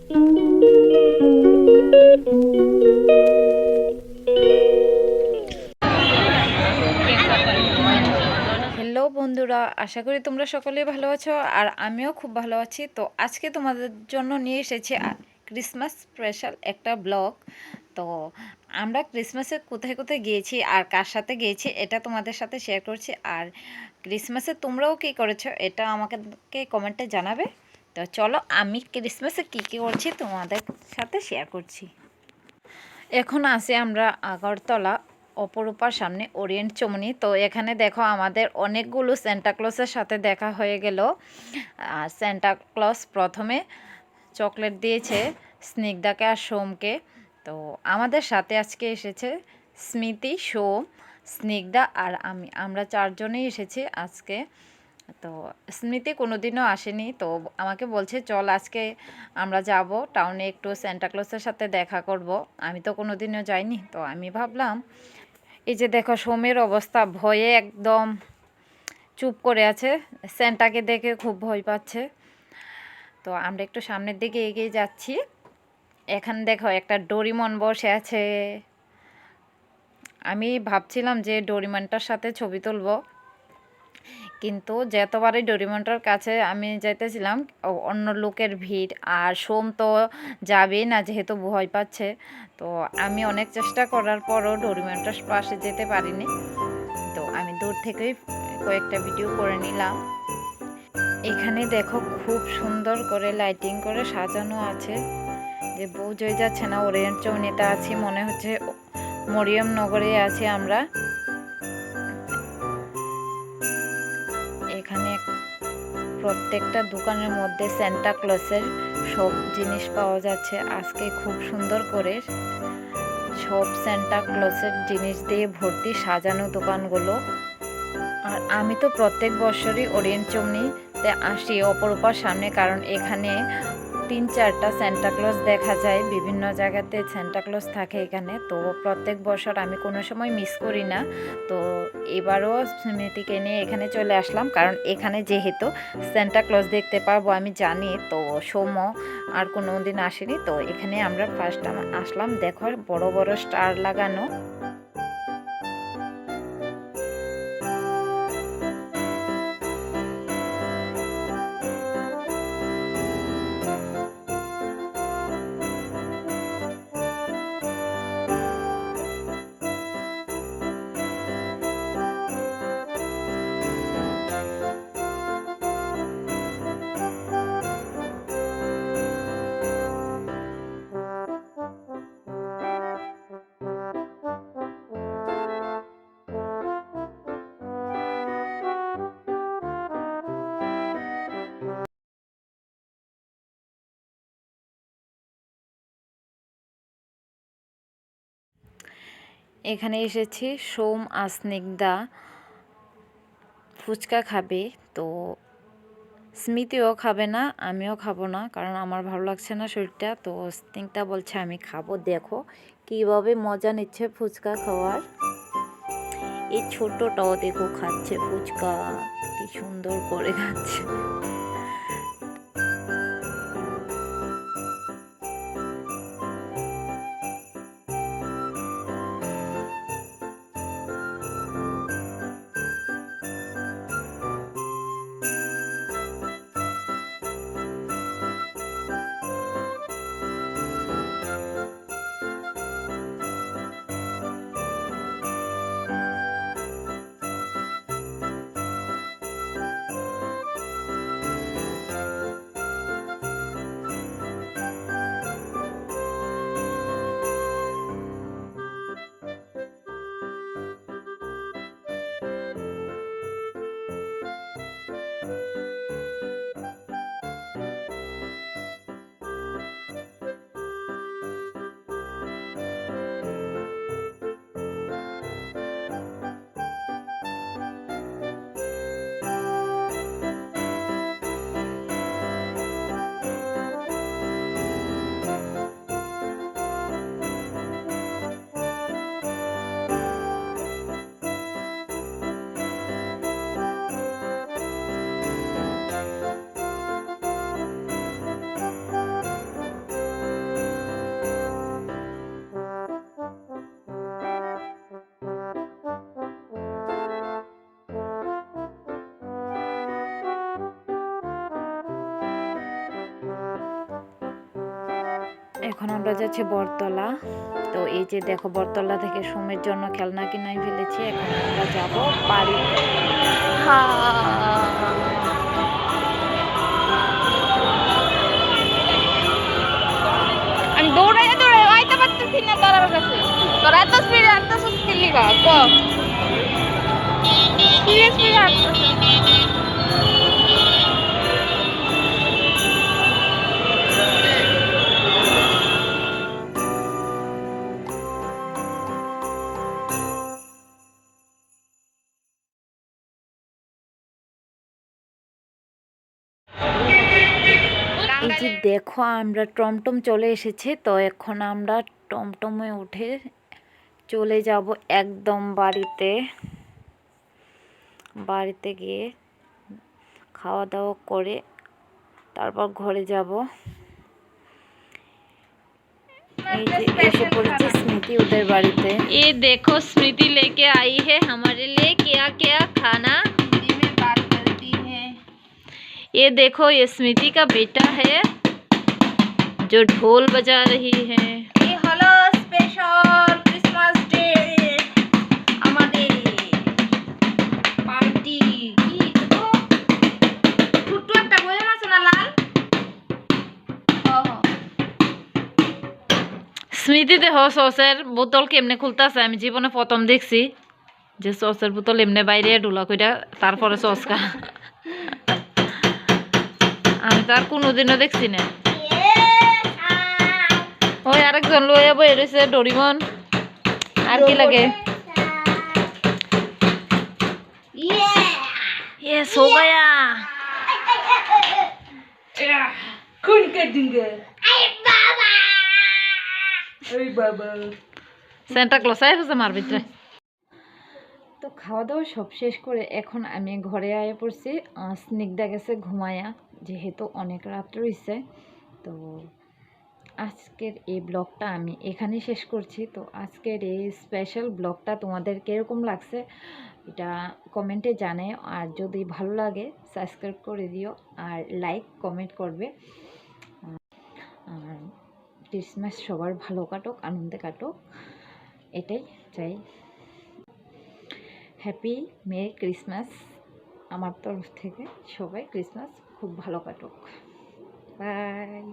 Hello বন্ধুরা, আশা করি তোমরা সকলেই ভালো আছো আর আমিও খুব ভালো আছি। তো আজকে তোমাদের জন্য নিয়ে এসেছি ক্রিসমাস স্পেশাল একটা ব্লগ। তো আমরা ক্রিসমাসে কোথায় কোথায় গিয়েছি আর কার সাথে গিয়েছি এটা তোমাদের সাথে শেয়ার করছি। আর ক্রিসমাসে তোমরাও কী করেছো এটা আমাকে কমেন্টে জানাবে। তো চলো আমি ক্রিসমাসে কী কী করছি তোমাদের সাথে শেয়ার করছি। এখন আছি আমরা আগরতলা অপরূপার সামনে ওরিয়েন্ট চমনি। তো এখানে দেখো আমাদের অনেকগুলো স্যান্টাক্লসের সাথে দেখা হয়ে গেল। আর স্যান্টাক্লস প্রথমে চকলেট দিয়েছে স্নিগ্ধাকে আর সোমকে। তো আমাদের সাথে আজকে এসেছে স্মৃতি, সোম, স্নিগ্ধা আর আমরা চারজনেই এসেছি আজকে। তো স্মৃতি কোনোদিনও আসেনি, তো আমাকে বলছে চল আজকে আমরা যাব টাউনে, একটু স্যান্টাক্লসের সাথে দেখা করব। আমি তো কোনোদিনও যাইনি, তো আমি ভাবলাম। এই যে দেখো সোমের অবস্থা, ভয়ে একদম চুপ করে আছে, স্যান্টাকে দেখে খুব ভয় পাচ্ছে। তো আমরা একটু সামনের দিকে এগিয়ে যাচ্ছি। এখানে দেখো একটা ডোরিমন বসে আছে। আমি ভাবছিলাম যে ডোরিমনটার সাথে ছবি তুলবো, কিন্তু যতবারই ডোরিমনটার কাছে আমি যাইতেছিলাম অন্য লোকের ভিড়, আর সোম তো যাবেই না যেহেতু ভয় পাচ্ছে। তো আমি অনেক চেষ্টা করার পরও ডোরিমনটার পাশে যেতে পারিনি। তো আমি দূর থেকেই কয়েকটা ভিডিও করে নিলাম। এখানে দেখো খুব সুন্দর করে লাইটিং করে সাজানো আছে, যে বোঝাই যাচ্ছে না ওরিয়েন্ট চৌনিতে আছি, মনে হচ্ছে মরিয়ম নগরে আছি আমরা। এখানে প্রত্যেকটা দোকানের মধ্যে সান্টা ক্লজের সব জিনিস পাওয়া যাচ্ছে। আজকে খুব সুন্দর করে সব সান্টা ক্লজের জিনিস দিয়ে ভর্তি সাজানো দোকানগুলো। আর আমি তো প্রত্যেক বছরই ওরিয়েন্ট চমনিতে আসি অপরূপার সামনে, কারণ এখানে 3-4টা সান্টা ক্লজ দেখা যায়, বিভিন্ন জায়গাতে সান্টা ক্লজ থাকে এখানে। তো প্রত্যেক বছর আমি কোনো সময় মিস করি না। তো এবারও স্মৃতিকে নিয়ে এখানে চলে আসলাম, কারণ এখানে যেহেতু সান্টা ক্লজ দেখতে পারবো আমি জানি। তো সোম আর কোনো দিন আসেনি, তো এখানে আমরা ফার্স্ট টাইম আসলাম। দেখো বড় বড় স্টার লাগানো। এখানে এসেছি সোম আর স্নিগ্ধা ফুচকা খাবে। তো স্মৃতিও খাবে না, আমিও খাবো না, কারণ আমার ভালো লাগছে না শরীরটা। তো স্নিগ্ধা বলছে আমি খাবো। দেখো কীভাবে মজা নিচ্ছে ফুচকা খাওয়ার। এই ছোটটাও দেখো খাচ্ছে ফুচকা, কি সুন্দর করে খাচ্ছে। এখন আমরা যাচ্ছি বটতলা। তো এই যে দেখো, বটতলা থেকে সুমের জন্য খেলনা কিনে ফেলেছি। এখন আমরা যাব বাড়িতে। আমি দৌড়াই দৌড়াই আইতে পারতেছি না তোর কাছে। তোর এত স্পিড লিগা কো সিরিয়াস স্পিড এই যে দেখো, আমরা টমটম চলে এসেছে। তো এখন আমরা টমটমে উঠে চলে যাব একদম বাড়িতে। বাড়িতে গিয়ে খাওয়া দাওয়া করে তারপর ঘরে যাব। এই যে এসে পড়েছে স্মৃতি ওদের বাড়িতে। ये देखो स्मृति लेके आई है हमारे लिए क्या क्या खाना। हिंदी में बात करती है। ये देखो, ये स्मृति का बेटा है जो ढोल बजा रही है। ये হলো স্পেশাল ক্রিসমাস ডে আমাদের পার্টি। কি তো ছোট্ট একটা বয়ম আছে না লাল। স্মৃতি দেহ সসের বোতল কেমনে খুলতেছে, আমি জীবনে প্রথম দেখছি যে সসের বোতল এমনি বাইরে ঢোলা কইরা তারপরে সস খা। আমি তো আর কোনোদিনও দেখছি না। ওই আরেকজন লইয়া বই রয়েছে ডরিমন। আর কি লাগে? ये सो गया। खून कर दूंगा। সেন্টা ক্লজ আইছে মার ভিতরে। তো খাওয়া দাওয়া সব শেষ করে এখন আমি ঘরে আয়া পড়ছি। স্নিগ্ধা গেছে ঘুমায়া, যেহেতু অনেক রাত রয়েছে। তো আজকের এই ব্লগটা আমি এখানেই শেষ করছি। তো আজকের এই স্পেশাল ব্লগটা তোমাদের কীরকম লাগছে এটা কমেন্টে জানাও। আর যদি ভালো লাগে সাবস্ক্রাইব করে দিও আর লাইক কমেন্ট করবে। আর ক্রিসমাস সবার ভালো কাটুক, আনন্দে কাটুক, এটাই চাই। হ্যাপি মেরি ক্রিসমাস আমার তরফ থেকে। সবাই ক্রিসমাস খুব ভালো কাটুক। বাই।